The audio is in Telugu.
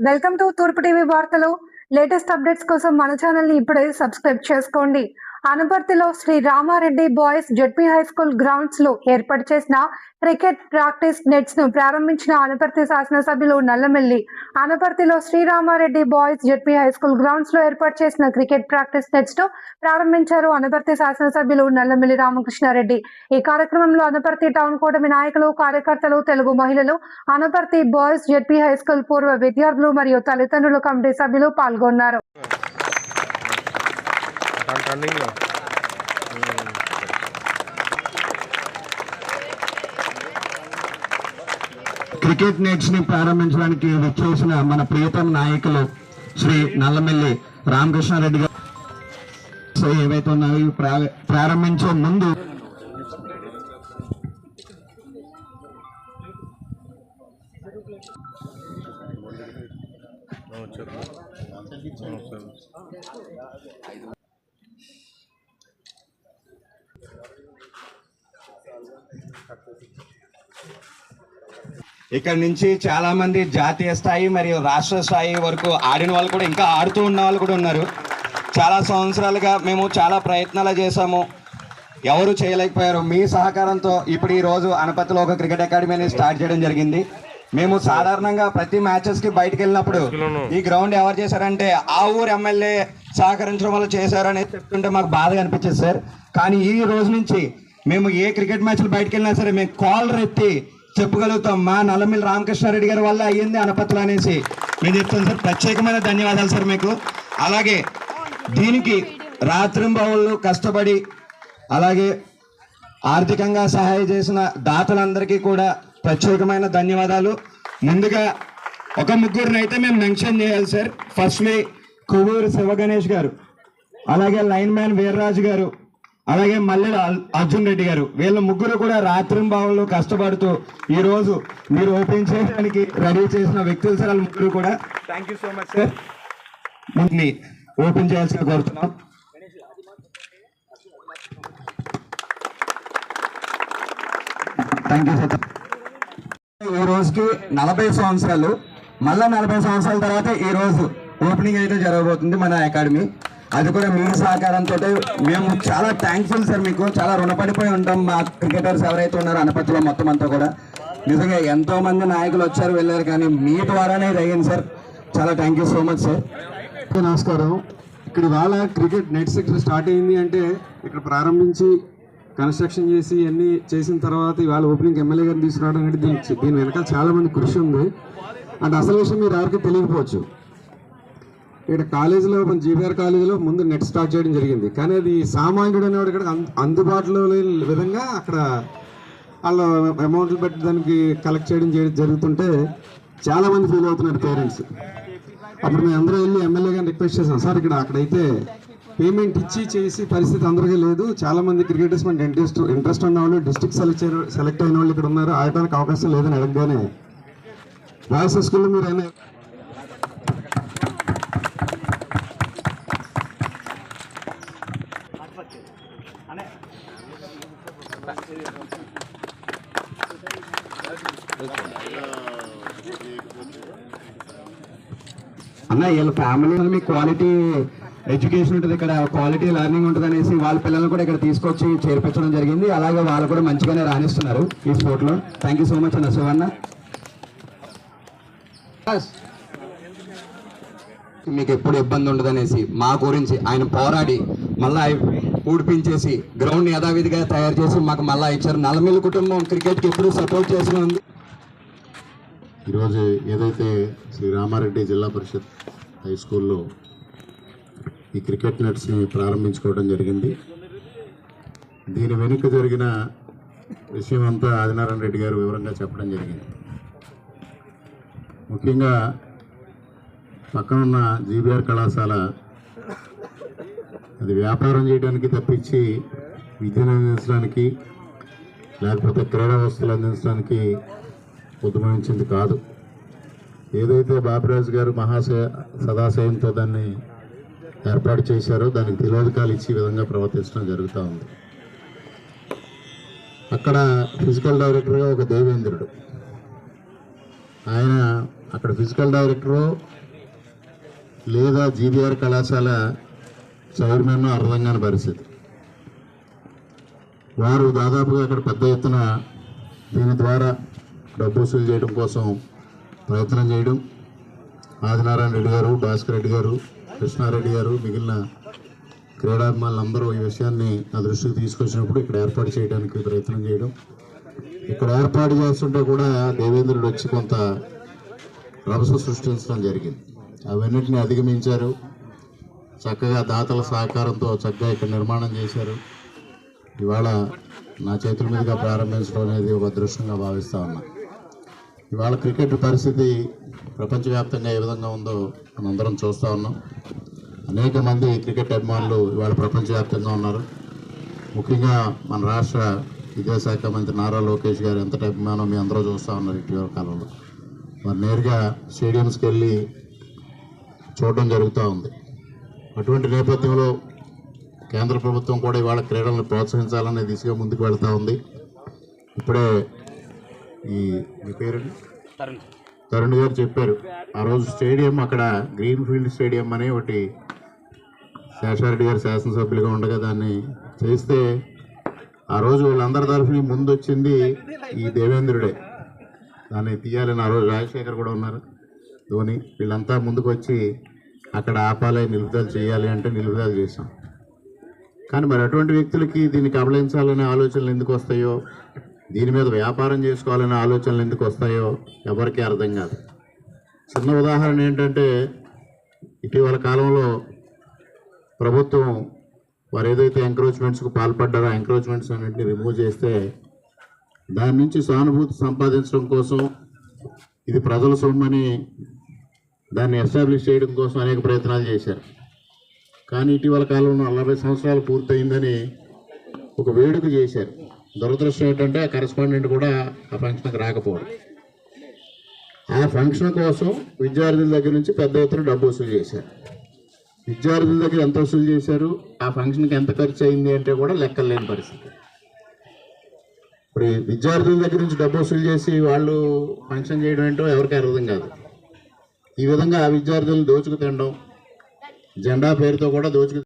వెల్కమ్ టు తూర్పు టీవీ వార్తలు. లేటెస్ట్ అప్డేట్స్ కోసం మన ఛానల్ ని ఇప్పుడే సబ్స్క్రైబ్ చేసుకోండి. అనపర్తిలో Sri Ramareddy boys ZP high school grounds లో ఏర్పాటు చేసిన క్రికెట్ ప్రాక్టీస్ నెట్స్ ను ప్రారంభించిన అనపర్తి శాసనసభ్యులు నల్లమెల్లి. అనపర్తిలో Sri Ramareddy boys ZP high school grounds లో ఏర్పాటు చేసిన క్రికెట్ ప్రాక్టీస్ నెట్స్ ను ప్రారంభించారు అనపర్తి శాసనసభ్యులు నల్లమెల్లి రామకృష్ణారెడ్డి. ఈ కార్యక్రమంలో అనపర్తి టౌన్ కూటమి నాయకులు, కార్యకర్తలు, తెలుగు మహిళలు, Anaparthi boys ZP high school పూర్వ విద్యార్థులు మరియు తల్లిదండ్రులు, కమిటీ సభ్యులు పాల్గొన్నారు. క్రికెట్ నెట్స్ ని ప్రారంభించడానికి వచ్చేసిన మన ప్రియతమ నాయకులు శ్రీ నల్లమెల్లి రామకృష్ణారెడ్డి గారు ఏవైతే ఉన్నాయో ప్రారంభించే ముందు ఇక్కడ నుంచి చాలా మంది జాతీయ స్థాయి మరియు రాష్ట్ర స్థాయి వరకు ఆడిన వాళ్ళు కూడా, ఇంకా ఆడుతూ ఉన్న వాళ్ళు కూడా ఉన్నారు. చాలా సంవత్సరాలుగా మేము చాలా ప్రయత్నాలు చేశాము, ఎవరు చేయలేకపోయారు. మీ సహకారంతో ఇప్పుడు ఈరోజు అనపర్తిలో ఒక క్రికెట్ అకాడమీని స్టార్ట్ చేయడం జరిగింది. మేము సాధారణంగా ప్రతి మ్యాచెస్కి బయటకు వెళ్ళినప్పుడు ఈ గ్రౌండ్ ఎవరు చేశారంటే ఆ ఊరు ఎమ్మెల్యే సహకరించడం వల్ల చేశారని చెప్తుంటే మాకు బాధగా అనిపించింది సార్. కానీ ఈ రోజు నుంచి మేము ఏ క్రికెట్ మ్యాచ్లు బయటకు వెళ్ళినా సరే మేము కాలర్ ఎత్తి చెప్పగలుగుతాం, మా నల్లమెల్లి రామకృష్ణారెడ్డి గారి వల్ల అయ్యింది అనపర్తిలో అనేసి మేము చెప్తాం సార్. ప్రత్యేకమైన ధన్యవాదాలు సార్ మీకు. అలాగే దీనికి రాత్రింబవళ్ళు కష్టపడి అలాగే ఆర్థికంగా సహాయం చేసిన దాతలందరికీ కూడా ప్రత్యేకమైన ధన్యవాదాలు. ముందుగా ఒక ముగ్గురిని అయితే మేము మెన్షన్ చేయాలి సార్. ఫస్ట్లీ కొవ్వూరు శివగణేష్ గారు, అలాగే లైన్ మ్యాన్ వీర్రాజు గారు, అలాగే మల్లెల అర్జున్ రెడ్డి గారు. వీళ్ళ ముగ్గురు కూడా రాత్రింబావుల్లో కష్టపడుతూ ఈ రోజు మీరు ఓపెన్ చేయడానికి రెడీ చేసిన వ్యక్తులు సార్. వాళ్ళ ముగ్గురు కూడా thank you so much sir. ముందుని ఓపెన్ చేయాల్సిన కోరుతున్నాం. Thank you sir. ఈ రోజుకి 40 సంవత్సరాలు, మళ్ళా 40 సంవత్సరాల తర్వాత ఈ రోజు ఓపెనింగ్ అయితే జరగబోతుంది మన అకాడమీ. అది కూడా మీ సహకారంతో మేము చాలా థ్యాంక్ఫుల్ సార్. మీకు చాలా రుణపడిపోయి ఉంటాం. మా క్రికెటర్స్ ఎవరైతే ఉన్నారో అనపర్తిలో మొత్తం అంతా కూడా నిజంగా ఎంతో మంది నాయకులు వచ్చారు వెళ్ళారు, కానీ మీ ద్వారానే ఇది అయ్యింది సార్. చాలా thank you so much sir. నమస్కారం. ఇక్కడ ఇవాళ క్రికెట్ నెట్స్ ఇక్కడ స్టార్ట్ అయింది అంటే ఇక్కడ ప్రారంభించి కన్స్ట్రక్షన్ చేసి అన్నీ చేసిన తర్వాత ఇవాళ ఓపెనింగ్ ఎమ్మెల్యే గారిని తీసుకురావడం అంటే దీని వెనకాల చాలా మంది కృషి ఉంది. అంటే అసలు విషయం మీరు ఎవరికి తెలియకపోవచ్చు. ఇక్కడ కాలేజీలో మన జీబీఆర్ కాలేజీలో ముందు నెట్ స్టార్ట్ చేయడం జరిగింది, కానీ అది సామాన్యుడు అనేవాడు ఇక్కడ అందుబాటులో లేని విధంగా అక్కడ వాళ్ళు అమౌంట్లు పెట్టి దానికి కలెక్ట్ చేయడం జరుగుతుంటే చాలామంది ఫీల్ అవుతున్నారు పేరెంట్స్. అప్పుడు మేము అందరూ వెళ్ళి ఎమ్మెల్యే గారిని రిక్వెస్ట్ చేసాం, సార్ ఇక్కడ అక్కడైతే పేమెంట్ ఇచ్చి చేసి పరిస్థితి అందరికీ లేదు, చాలామంది క్రికెటర్స్ మన ఇంట్రెస్ట్ ఉన్న వాళ్ళు డిస్ట్రిక్ట్ సెలెక్ట్ అయిన వాళ్ళు ఇక్కడ ఉన్నారు, ఆడటానికి అవకాశం లేదని అడగగానే బాయ్స్ స్కూల్లో మీరు అయినా అన్న వీళ్ళ ఫ్యామిలీ మీ క్వాలిటీ ఎడ్యుకేషన్ ఉంటుంది, ఇక్కడ క్వాలిటీ లెర్నింగ్ ఉంటుంది అనేసి వాళ్ళ పిల్లల్ని కూడా ఇక్కడ తీసుకొచ్చి చేర్పించడం జరిగింది. అలాగే వాళ్ళు కూడా మంచిగానే రాణిస్తున్నారు ఈ స్పోర్ట్లో. థ్యాంక్ యూ సో మచ్ అన్న శివన్న. మీకు ఎప్పుడు ఇబ్బంది ఉండదు అనేసి మా గురించి ఆయన పోరాడి మళ్ళా ఊడిపించేసి గ్రౌండ్ యథావిధిగా తయారు చేసి మాకు మళ్ళా ఇచ్చారు. నల్లమెల్లి కుటుంబం క్రికెట్కి ఎప్పుడు సపోర్ట్ చేస్తూ ఉంది. ఈరోజు ఏదైతే శ్రీ రామారెడ్డి జిల్లా పరిషత్ హై స్కూల్లో ఈ క్రికెట్ నెట్స్ని ప్రారంభించుకోవడం జరిగింది. దీని వెనుక జరిగిన విషయం అంతా ఆదినారాయణ రెడ్డి గారు వివరంగా చెప్పడం జరిగింది. ముఖ్యంగా పక్కనున్న జీబీఆర్ కళాశాల అది వ్యాపారం చేయడానికి తప్పించి విద్యను అందించడానికి లేకపోతే క్రీడా వస్తువులు అందించడానికి ఉద్యమించింది కాదు. ఏదైతే బాబురాజు గారు సదాశయంతో దాన్ని ఏర్పాటు చేశారో దానికి తిలోదకాలు ఇచ్చి విధంగా ప్రవర్తించడం జరుగుతూ ఉంది. అక్కడ ఫిజికల్ డైరెక్టర్గా ఒక దేవేంద్రుడు, ఆయన అక్కడ ఫిజికల్ డైరెక్టరు లేదా జీబీఆర్ కళాశాల చైర్మన్ అర్థం కాని పరిస్థితి. వారు దాదాపుగా అక్కడ పెద్ద ఎత్తున దీని ద్వారా డబ్బు వసూలు చేయడం కోసం ప్రయత్నం చేయడం, ఆదినారాయణ రెడ్డి గారు, భాస్కర్ రెడ్డి గారు, కృష్ణారెడ్డి గారు, మిగిలిన క్రీడాభిమానులందరూ ఈ విషయాన్ని నా దృష్టికి తీసుకొచ్చినప్పుడు ఇక్కడ ఏర్పాటు చేయడానికి ప్రయత్నం చేయడం, ఇక్కడ ఏర్పాటు చేస్తుంటే కూడా దేవేంద్రుడు వచ్చి కొంత రభస సృష్టించడం జరిగింది. అవన్నిటిని అధిగమించారు. చక్కగా దాతల సహకారంతో చక్కగా ఇక్కడ నిర్మాణం చేశారు. ఇవాళ నా చేతుల మీదుగా ప్రారంభించడం అనేది ఒక అదృష్టంగా భావిస్తూ ఉన్నా. ఇవాళ క్రికెట్ పరిస్థితి ప్రపంచవ్యాప్తంగా ఏ విధంగా ఉందో మనందరం చూస్తూ ఉన్నాం. అనేక మంది క్రికెట్ అభిమానులు ఇవాళ ప్రపంచవ్యాప్తంగా ఉన్నారు. ముఖ్యంగా మన రాష్ట్ర విద్యాశాఖ మంత్రి నారా లోకేష్ గారు ఎంత అభిమానం మీ అందరూ చూస్తూ ఉన్నారు ఇటీవల కాలంలో. వారు నేరుగా స్టేడియంస్కి వెళ్ళి చూడడం జరుగుతూ ఉంది. అటువంటి నేపథ్యంలో కేంద్ర ప్రభుత్వం కూడా ఇవాళ క్రీడలను ప్రోత్సహించాలనే దిశగా ముందుకు వెళ్తూ ఉంది. ఇప్పుడే మీ పేరు తరుణ్ గారు చెప్పారు, ఆ రోజు స్టేడియం అక్కడ గ్రీన్ ఫీల్డ్ స్టేడియం అని ఒకటి శేషారెడ్డి గారు శాసనసభ్యులుగా ఉండగా దాన్ని చేస్తే ఆ రోజు వాళ్ళందరి తరఫున ముందు వచ్చింది ఈ దేవేంద్రుడే. దాన్ని తీయాలని ఆ రోజు రాజశేఖర్ కూడా ఉన్నారు, ధోని, వీళ్ళంతా ముందుకు వచ్చి అక్కడ ఆపాలి, నిలుపుదల చేయాలి అంటే నిలుపుదల చేశాం. కానీ మరి అటువంటి వ్యక్తులకి దీన్ని కబళించాలనే ఆలోచనలు ఎందుకు వస్తాయో, దీని మీద వ్యాపారం చేసుకోవాలనే ఆలోచనలు ఎందుకు వస్తాయో ఎవరికీ అర్థం కాదు. చిన్న ఉదాహరణ ఏంటంటే, ఇటీవల కాలంలో ప్రభుత్వం వారు ఏదైతే ఎంక్రోచ్మెంట్స్కు పాల్పడ్డారో ఆ ఎంక్రోచ్మెంట్స్ అన్నింటినీ రిమూవ్ చేస్తే దాని నుంచి సానుభూతి సంపాదించడం కోసం, ఇది ప్రజల సొమ్మని దాన్ని ఎస్టాబ్లిష్ చేయడం కోసం అనేక ప్రయత్నాలు చేశారు. కానీ ఇటీవల కాలంలో 40 సంవత్సరాలు పూర్తయిందని ఒక వేడుక చేశారు. దురదృష్టం ఏంటంటే ఆ కరెస్పాండెంట్ కూడా ఆ ఫంక్షన్కి రాకపోవడం. ఆ ఫంక్షన్ కోసం విద్యార్థుల దగ్గర నుంచి పెద్ద ఎత్తున డబ్బు వసూలు చేశారు. విద్యార్థుల దగ్గర ఎంత వసూలు చేశారు, ఆ ఫంక్షన్కి ఎంత ఖర్చు అయింది అంటే కూడా లెక్కలు లేని పరిస్థితి. ఇప్పుడు విద్యార్థుల దగ్గర నుంచి డబ్బు వసూలు చేసి వాళ్ళు ఫంక్షన్ చేయడం ఏంటో ఎవరికి అర్థం కాదు. ఈ విధంగా ఆ విద్యార్థులను దోచుకు తినడం, జెండా పేరుతో కూడా దోచుకు